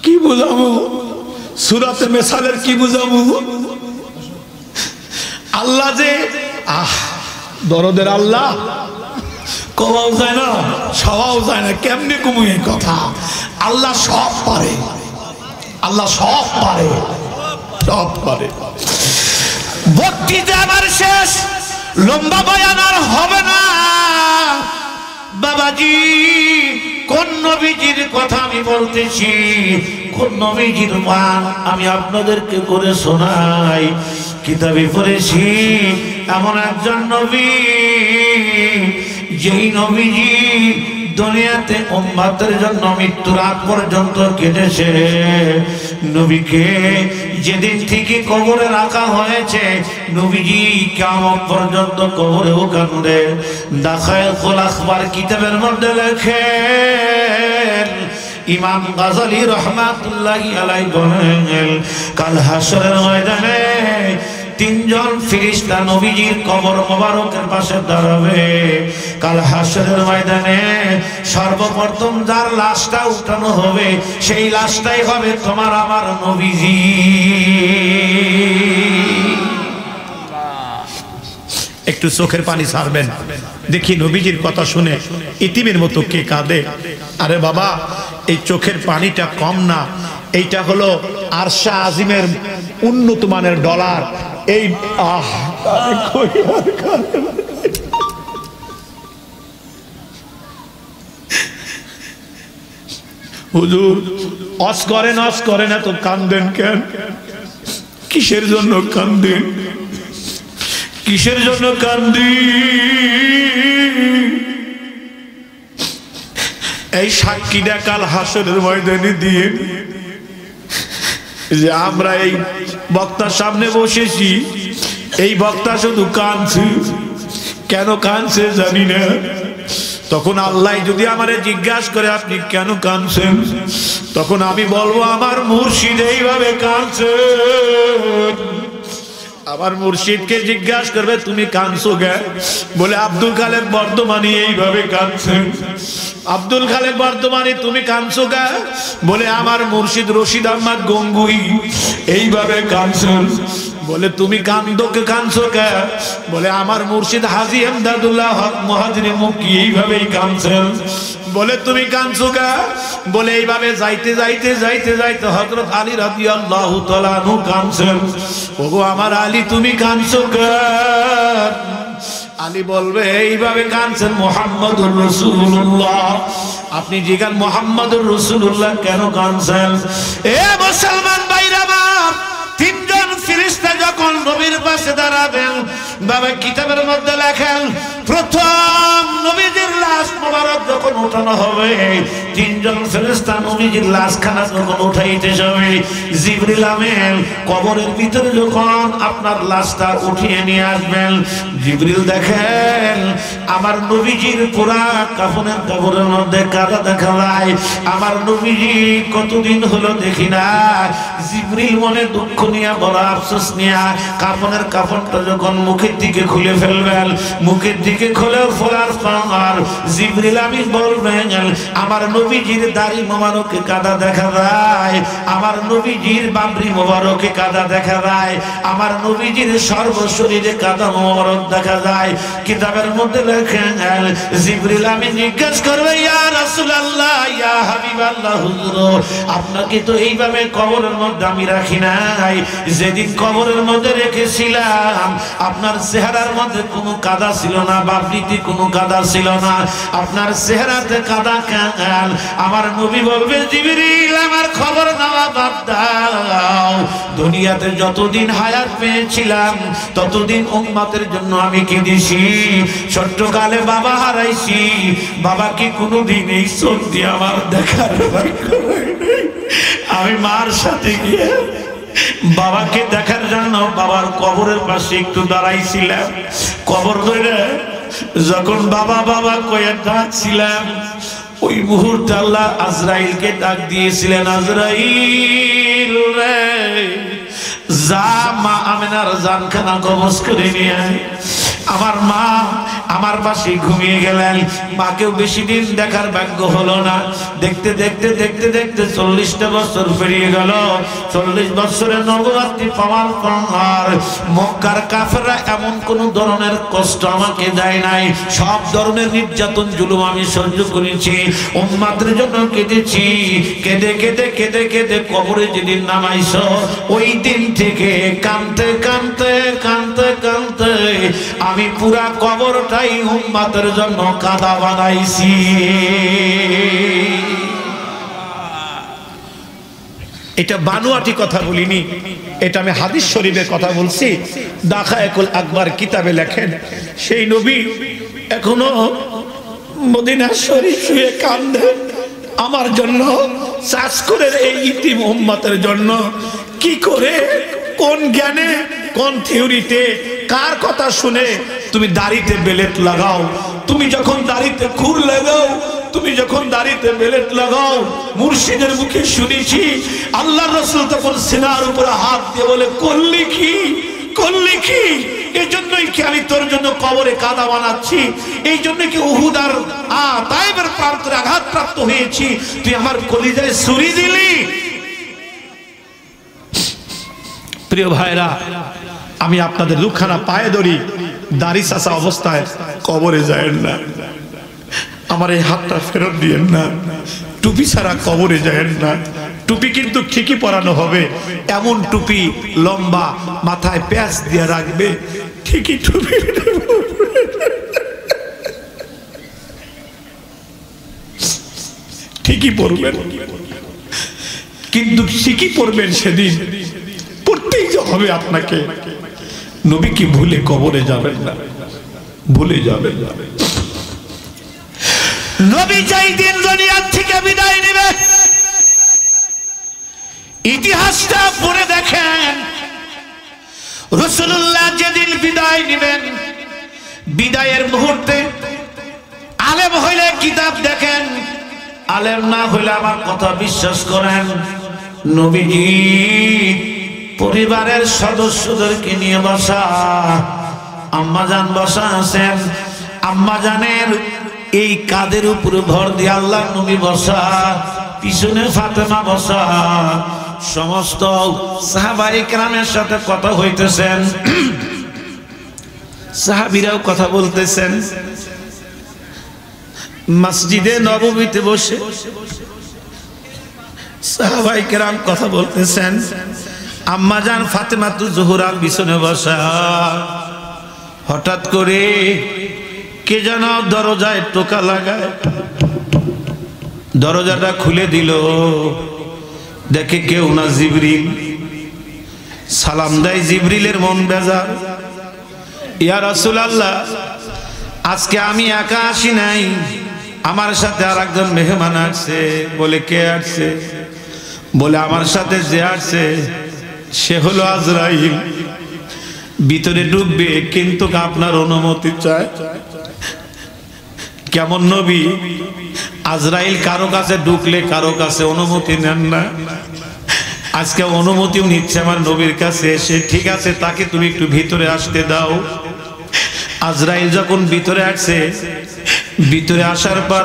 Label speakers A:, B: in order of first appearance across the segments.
A: কি বুঝাবো সূরাতে মিসালের কি বুঝাবো আল্লাহ যে দরদের আল্লাহ কওয়াও যায় না সওয়াও যায় না কেমনে কমু এই কথা আল্লাহ সব পারে আল্লাহ সব পারে সব পারে বক্তৃতা আমার শেষ লম্বা বয়ান আর হবে না বাবাজি কোন নবীজির কথা আমি বলতেছি কোন নবীজির মান আমি আপনাদেরকে করে শোনাই কিতাবে পড়েছি এমন একজন নবী যেই নবীজি দুনিয়াতে উম্মতের জন্য মৃত্যুর আগ পর্যন্ত কেটেছে নবীকে যেদিন থেকে কবরে রাখা হয়েছে নবীজি কিয়ামত পর্যন্ত কবরেও কাঁদে দাখায়েকুল আখবার কিতাবের মধ্যে লেখেন ইমাম গাযালী রাহমাতুল্লাহি আলাইহি বলেন কাল হাশরের ময়দানে তিনজন ফেরেশতা নবীজির কবর মোবারকের পাশে দাঁড়াবে কাল হাশরের ময়দানে সর্বপ্রথম যার লাশটা উঠানো হবে সেই লাশটাই হবে তোমার আমার নবীজি একটু চোখের পানি ছাড়বেন দেখি নবীজির কথা শুনে ইতিমের মতো কে কাঁদে আরে বাবা এই চোখের পানিটা কম না এইটা হলো আরশা আজিমের উন্নত মানের ডলার এই হুজুর অস করেন এত কান্দেন কেন কিসের জন্য কান্দেন কিসের জন্য কান্দি এই সাক্ষীটা কাল হাসরের ময়দানে দিয়ে যে আমরা এই বক্তার সামনে বসেছি এই বক্তা শুধু কাঁদছে কেন কাঁদছে জানি না তখন আল্লাহ যদি আমারে জিজ্ঞাসা করে আপনি কেন কাঁদছেন তখন আমি বলবো আমার মুর্শিদ এইভাবে কাঁদছে আমার মুর্শিদকে জিজ্ঞাসা করবে তুমি কাঁদছো কেন বলে আব্দুল খালেক বর্ধমানী এইভাবে কাঁদছেন আব্দুল খালেক বর্ধমানী তুমি কাঁদছো কেন বলে আমার মুর্শিদ রশিদ আহমদ গঙ্গুই এইভাবে কাঁদছেন বলে তুমি কাঁদছো কেন বলে আমার মুর্শিদ হাজী এমদাদুল্লাহ হক মুহাজিরে মক্কি এইভাবেই কাঁদছেন বলে তুমি কাঁদছো কেন বলে এইভাবে যাইতে যাইতে যাইতে যাইতে হযরত আলী রাদিয়াল্লাহু তাআলা আনহু কাঁদছেন ওগো আমার আলী তুমি কাঁদছো কেন আলী বলবে এইভাবে কাঁদছেন মুহাম্মদুর রাসূলুল্লাহ আপনি জিজ্ঞাসা মুহাম্মদুর রাসূলুল্লাহ কেন কাঁদছেন এ মুসলমান ভাইরা আমার তিনজন ফেরেশতা যখন নবীর পাশে দাঁড়াবেন বাবা কিতাবের মধ্যে লেখেন প্রথম নবীজির লাশ মোবারক যখন উঠানো হবে তিনজন ফেরেশতা নবীজির লাশখানা যখন উঠাইতে যাবে জিবরিল আমিন কবরের ভিতরে যখন আপনার লাশটা উঠিয়ে নিয়ে আসবেন জিবরিল দেখেন আমার নবীজির পুরা কাফনের কবরের মধ্যে কাদা দেখা যায় আমার নবীজি কতদিন হলো দেখি না জিবরিল মনে দুঃখ নিয়ে বড় আফসোস নিয়ে কাফনের কাফনটা যখন মুখের দিকে খুলে ফেলবেন মুখের দিকে খুলে ফেলার পর জিবরিল আমিন বলবেন আমার নবীজির দাড়ি মোবারকে কাদা দেখা যায় আমার নবীজির বাবরি মোবারকে কাদা দেখা যায় আমার নবীজির সর্বশরীরে কাদা মোবারক দেখা যায় কিতাবের মধ্যে লেখেন জিবরিল আমিন জিজ্ঞাসা করবে ইয়া রাসূলুল্লাহ ইয়া হাবিবাল্লাহ হুজুর আপনাকে তো এইভাবে কবরের মধ্যে আমি রাখি নাই যেদিন কবরের মধ্যে রেখেছিলাম আপনার চেহারার মধ্যে কোনো কাদা ছিল না বাবরিতে কোনো কাদা ছিল না আপনার চেহারাতে কাদা কেন আমার নবী বলবে জিবরিল আমার খবর নেওয়া বাদ দাও দুনিয়াতে যতদিন হায়াত পেয়েছিলাম ততদিন উম্মতের জন্য আমি কেঁদেছি ছোট্টকালে বাবা হারাইছি বাবাকে কোনোদিন এই চোখ দিয়ে আমার দেখার ভাগ্য হয়নি আমি মার সাথে গিয়ে বাবাকে দেখার জন্য বাবার কবরের পাশে একটু দাঁড়াইছিলাম কবর ধরে যখন বাবা বাবা কয়ে ডাকছিলাম ওই মুহূর্তে আল্লাহ আজরাইলকে ডাক দিয়েছিলেন আজরাইল রে যা মা আমেনার জানখানা কবজ করে নিয়ে আয় আমার মা আমার পাশে ঘুমিয়ে গেলেন। মাকেও বেশি দিন দেখার ভাগ্য হলো না। দেখতে দেখতে দেখতে দেখতে 40টা বছর পেরিয়ে গেল। 40 বছরের নবরাত্রি পাওয়ার পর মক্কার কাফেররা এমন কোন ধরনের কষ্ট আমাকে দেয় নাই। সব ধরনের নির্যাতন জুলুম আমি সহ্য করেছি, উম্মতের জন্য কেঁদেছি। কেঁদে কেঁদে কেঁদে কেঁদে কবরে যেদিন নামাইছো, ওই দিন থেকে কাঁদতে কাঁদতে কাঁদতে কাঁদতে আমি পুরা কবরটাই উম্মতের জন্য কাদা বানাইছি। এটা বানোয়াটি কথা বলিনি, এটা আমি হাদিস শরীফের কথা বলছি। দাখায়েকুল আকবার কিতাবে লেখেন, সেই নবী এখনো মদিনা শরীফ শুয়ে কাঁদেন আমার জন্য, চাষকুরের এই ইতিম উম্মতের জন্য। কি করে, কোন জ্ঞানে, কোন থিওরিতে, কার কথা শুনে তুমি দাড়িতে বেলেট লাগাও? তুমি যখন দাড়িতে খুর লাগাও, তুমি যখন দাড়িতে বেলেট লাগাও, মুর্শিদের মুখে শুনেছি আল্লাহর রাসূল তখন সিনার উপরে হাত দিয়ে বলে, করলি কি, করলি কি? এই জন্যই কি আমি তোর জন্য কবরে কাদা বানাচ্ছি? এই জন্য কি উহুদ আর তায়েবের প্রান্তরে আঘাতপ্রাপ্ত হয়েছি? তুই আমার কলিজায় ছুরি দিলি। প্রিয় ভাইরা, আমি আপনাদের দুখানা পায়ে ধরি, দাড়ি চাচা অবস্থায় কবরে যায় না। আমার এই হাতটা ফেরত দিয়েন না। টুপি ছাড়া কবরে যায় না। টুপি কিন্তু ঠিকই পরানো হবে, এমন টুপি লম্বা, মাথায় প্যাচ দিয়ে রাখবে, ঠিকই টুপি ঠিকই পরবেন, কিন্তু ঠিকই পরবেন সেদিন, পড়তেই হবে আপনাকে। নবী কি ভুলে কবরে যাবেন না, ভুলে যাবেন না। নবী যেই দিন দুনিয়া থেকে বিদায় নেবে, ইতিহাসটা পড়ে দেখেন, রাসূলুল্লাহ যেদিন বিদায় নেবেন, বিদায়ের মুহূর্তে আলেম হইলে কিতাব দেখেন, আলেম না হইলে আমার কথা বিশ্বাস করেন, নবীজি পরিবারের সদস্যদেরকে নিয়ে বসা, আম্মাজান বসা আছেন, আম্মাজানের এই কাদের উপরে ভর দিয়ে আল্লাহ নবী বসা, পিছনে ফাতেমা বসা, সমস্ত সাহাবায়ে কেরামের সাথে কথা হইতেছেন, সাহাবীরাও কথা বলতেছেন। মসজিদে নববীতে বসে সাহাবায়ে কেরাম কথা বলতেছেন, আম্মাজান ফাতেমাতু জোহরা পিছনে বসা। হঠাৎ করে কে যেন দরজায় টোকা লাগায়, দরজাটা খুলে দিল, দেখে কেউ না, জিবরিল। সালাম দেয়, জিবরিলের মন বেজার, ইয়া রাসূলুল্লাহ, আজকে আমি একা আসি নাই, আমার সাথে আর একজন মেহমান আসছে। বলে, কে আসছে? বলে, আমার সাথে যে আসছে সে হলো আজরাইল, ভিতরে ঢুকবে কিন্তু আপনার অনুমতি চায়। কেমন নবী, আজরাইল কারো কাছে ঢুকলে কারো কাছে অনুমতি নেন না, আজকে অনুমতিও নিচ্ছে আমার নবীর কাছে এসে। ঠিক আছে, তাকে তুমি একটু ভিতরে আসতে দাও। আজরাইল যখন ভিতরে আসছে, ভিতরে আসার পর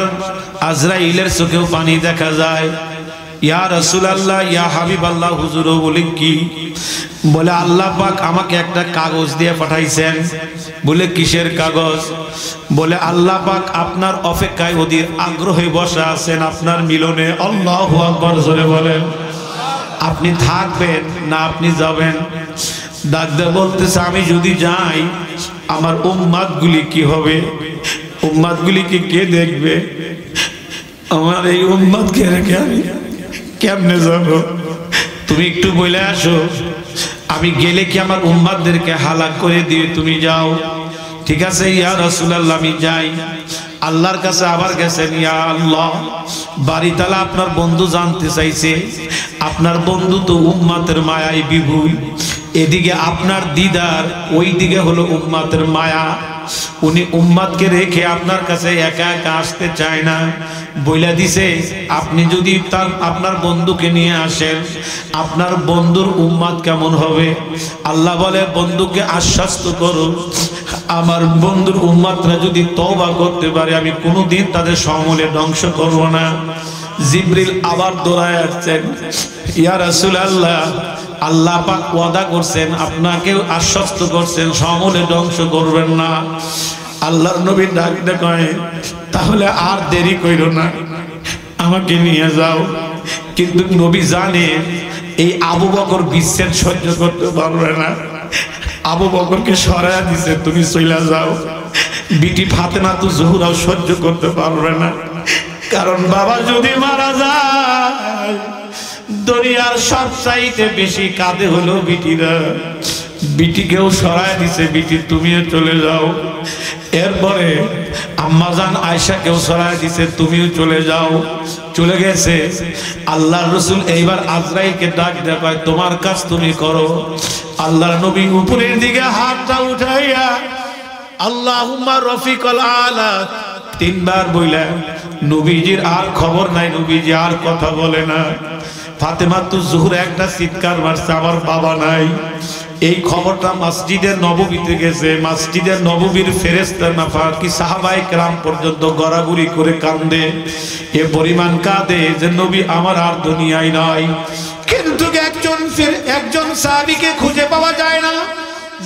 A: আজরাইলের চোখেও পানি দেখা যায়। ইয়া রাসূলুল্লাহ, ইয়া হাবিবাল্লাহ, হুজুর। বলে, কি? বলে, আল্লাহ পাক আমাকে একটা কাগজ দিয়ে পাঠাইছেন। বলে, কিসের কাগজ? বলে, আল্লাহ পাক আপনার অপেক্ষায় অধীর আগ্রহে বসা আছেন, আপনার মিলনে। আল্লাহু আকবার জোরে বলেন। আপনি থাকবেন না আপনি যাবেন? ডাকতে বলতেছে, আমি যদি যাই আমার উম্মাতগুলি কি হবে? উম্মাতগুলিকে কে দেখবে? আমার এই উম্মাতকে রেখে আমি কেমনে যাব? তুমি একটু বলে আসো, আমি গেলে কি আমার উম্মাতদেরকে হালাক করে দিয়ে তুমি যাও? ঠিক আছে ইয়া রাসূলুল্লাহ, আমি যাই। আল্লাহর কাছে আবার গেছেন, ইয়া আল্লাহ, বাড়িতালা আপনার বন্ধু জানতে চাইছে, আপনার বন্ধু তো উম্মাতের মায়ায় বিভুল, এদিকে আপনার দিদার, ওই দিকে হলো উম্মাতের মায়া। উনি উম্মতকে রেখে আপনার কাছে একা একা আসতে চায় না। বইলা দিছে আপনি যদি আপনার বন্ধুকে নিয়ে আসেন, আপনার বন্ধুর উম্মত কেমন হবে? আল্লাহ বলে বন্ধুকে আশ্বস্ত করুন, আমার বন্ধুর উম্মতরা যদি তওবা করতে পারে আমি কোনোদিন তাদের সমূলে ধ্বংস করব না। জিবরিল আবার দৌড়ায় আসছেন, ইয়া রাসূলুল্লাহ, আল্লাহ পাক ওয়াদা করছেন, আপনাকে আশ্বস্ত করছেন সমূলে ধ্বংস করবেন না। আল্লাহর নবী ডাক দিয়ে কয়, তাহলে আর দেরি কইরো না, আমাকে নিয়ে যাও। কিন্তু নবী জানে এই আবু বকর বিচ্ছেদ সহ্য করতে পারবে না। আবু বকরকে সরায়া দিছে, তুমি চলে যাও। বিটি ফাতেমা তো জোহরাও সহ্য করতে পারবে না, কারণ বাবা যদি মারা যায় দুনিয়ার সবচাইতে বেশি কাঁদে হলো বিটিরা। বিটিকেও সরায় দিছে, বিটি তুমিও চলে যাও। এরপরে আম্মাজান আয়েশাকেও সরায় দিছে, তুমিও চলে যাও। চলে গেছে। আল্লাহর রাসূল এইবার আজরাইলকে ডাক দেয়, কয় তোমার কাজ তুমি করো। আল্লাহর নবী উপরের দিকে হাতটা উঠাইয়া আল্লাহুম্মা রফিকাল আলা তিনবার বইলেন। নবীজির আর খবর নাই, নবীজি আর কথা বলে না। ফাতেমা তো জোহরা একটা চিৎকার মারছে, আমার বাবা নাই। এই খবরটা মসজিদে নববীতে গেছে। মসজিদে নববীর ফেরেশতা নাফাকি সাহাবায়ে কেরাম পর্যন্ত গড়াগড়ি করে কান্দে। এ পরিমাণ কাঁদে যে নবী আমার আর দুনিয়ায় নাই। কিন্তু একজন সাহাবীকে খুঁজে পাওয়া যায় না।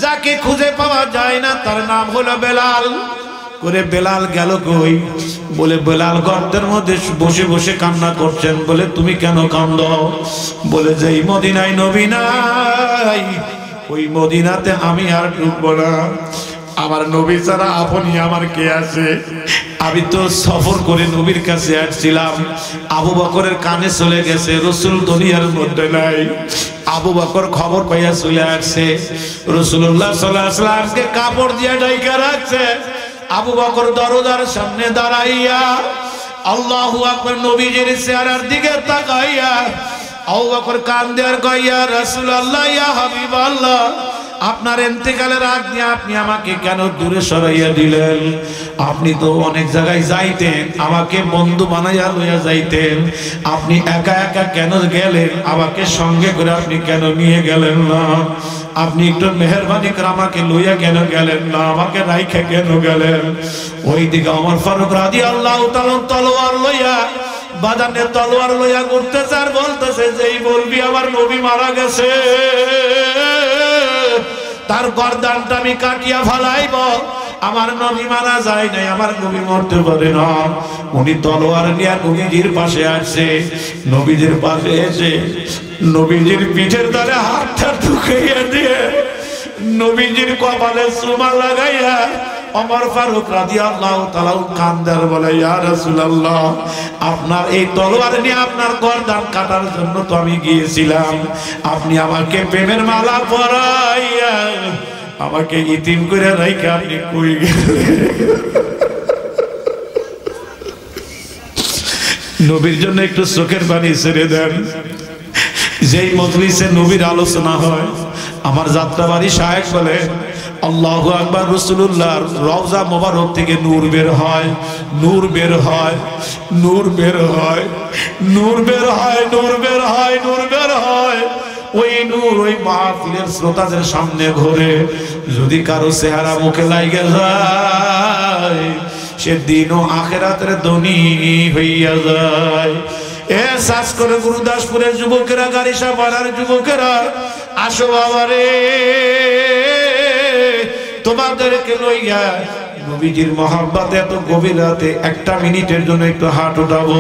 A: যাকে খুঁজে পাওয়া যায় না তার নাম হলো বেলাল। করে বেলাল গেল কই? বলে বেলাল গর্তের মধ্যে বসে বসে কান্না করছেন। বলে তুমি কেন কান্দো? বলে যে এই মদিনায় নবী নাই, ওই মদিনাতে আমি আর ঢুকবো না। আমার নবী ছাড়া আপনি আমার কে আছে? আমি তো সফর করে নবীর কাছে আসছিলাম। আবু বকরের কানে চলে গেছে, রাসূল দুনিয়ার মধ্যে নাই। আবু বকর খবর পাইয়া চলে আসছে, রাসূলুল্লাহ সাল্লাল্লাহু আলাইহি ওয়াসাল্লামকে কাপড় দিয়ে ঢাকা রাখছে। আবু বকর দরজার সামনে দাঁড়াইয়া আল্লাহু আকবার নবীজির চেহারার দিকে তাকাইয়া আবু বকর কান্দে আর কয়, ইয়া রাসূলুল্লাহ, ইয়া হাবিবাল্লাহ, আপনার ইন্তেকালের আগে আপনি আমাকে কেন দূরে সরাইয়া দিলেন? আপনি তো অনেক জায়গায় যাইতেন, আমাকে বন্ধু বানাইয়া লইয়া যাইতেন। আপনি একা একা কেন গেলেন? আমাকে সঙ্গে করে আপনি কেন নিয়ে গেলেন না? আপনি একটু মেহেরবানি করে আমাকে লইয়া কেন গেলেন না? আমাকে রাইখে কেন গেলেন? ওইদিকে ওমর ফারুক রাদিয়াল্লাহু তাআলা তলোয়ার লইয়া বাদানে তলোয়ার লইয়া ঘুরতেছে আর বলতেছে, যেই বলবি আমার নবী মারা গেছে তার গর্দানটা আমি কাটিয়া ফেলাইব। আমার নবী মারা যায় নাই, আমার নবী মরতে পারে না। উনি তলোয়ার নিয়ে নবীজির পাশে আসছে। নবীজির পাশে এসে নবীজির পিঠের দ্বারে হাতটা ঢুকাইয়া দিয়ে নবীজির কপালে চুমা লাগাইয়া ওমর ফারুক রাদিয়াল্লাহু তাআলা কান্দার বলে, ইয়া রাসূলুল্লাহ, আপনার এই তলোয়ার নিয়ে আপনার গর্দান কাটার জন্য তো আমি গিয়েছিলাম। আপনি আমাকে প্রেমের মালা পরাইয়া আমাকে ইতিম করে রাইখা আপনি কই গেলেন? নবীর জন্য একটু চোখের পানি ছেড়ে দেন। যেই মজলিসে নবীর আলোচনা হয়, আমার যাত্রাবাড়ি শায়েখ বলে, আল্লাহু আকবার, রাসূলুল্লাহর রওজা মোবারক থেকে নূর বের হয়, নূর বের হয়, নূর বের হয়, নূর বের হয়, নূর বের হয়, নূর বের হয়। ওই নূর ওই মাহফিলের শ্রোতাদের সামনে ঘোরে। যদি কারো চেহারা মুখে লাগে যায়, সে দিন ও আখিরাতের ধনী হইয়া যায়। এ শ্বাস করে গুরুদাসপুরের যুবকেরা, গারিসা পাড়ার যুবকেরা, আসো বাবারে, তোমাদেরকে লইয়া নবীজির মহব্বতে এত গভীর রাতে একটা মিনিটের জন্য একটু হাত উঠাবো।